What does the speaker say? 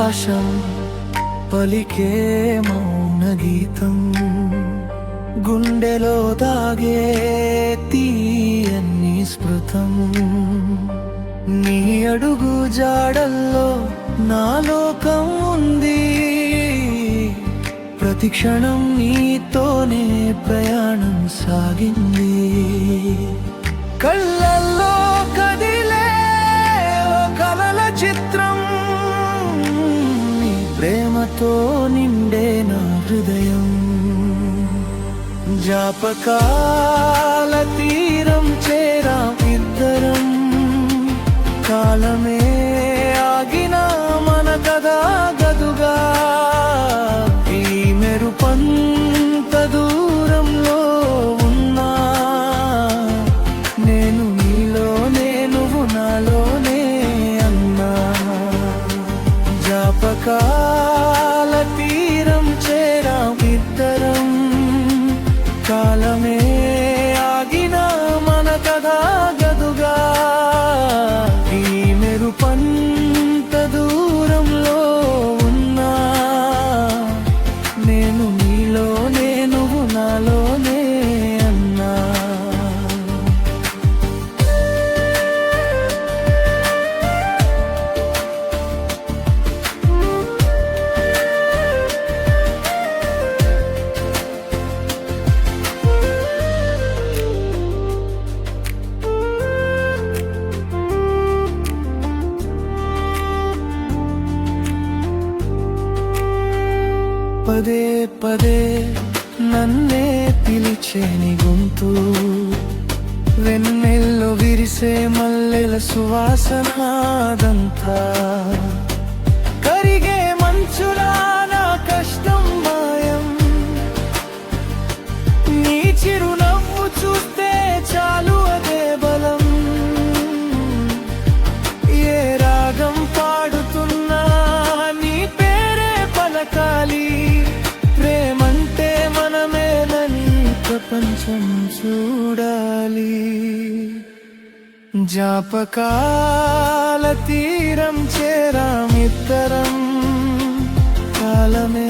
ఆకాశం పలికే మౌన గీతం, గుండెలో దాగే తీయని స్మృతం. నీ అడుగు జాడల్లో నా లోకం ఉంది, ప్రతి క్షణం నీతోనే ప్రయాణం సాగింది. కళ్ళల్లో కదిలే కలల చిత్రం, నీ ప్రేమతో నిండే నా హృదయం. జ్ఞాపకాల తీరం చేరాం ఇద్దరం, కాలమే ఆగిన మన కథ గదుగా. ఈ మెరుపంత దూరంలో ఉన్నా, నేను నీలోనే నువ్వు నాలోనే అన్నా. జ్ఞాపకాల తీరం చేరాం ఇద్దరం, కాలమే ఆగిన మన కథ గదుగా. ఈ మెరుపంత దూరంలో ఉన్నా, నేను నీలోనే నువ్వు నాలోనే అన్నా. పదే పదే నన్నే పిలిచే నీ గొంతు, వెన్నెల్లో విరిసే మల్లెల సువాసనాదంతా. కరిగే మంచులా నా కష్టం మాయం, నీ చిరునవ్వు చూస్తే చాలు అదే బలం. ఏ రాగం పాడుతున్నా నీ పేరే పలకాలి, ప్రేమంటే మనమేనని ప్రపంచం చూడాలి. జ్ఞాపకాల తీరం చేరాం ఇద్దరం, కాలమే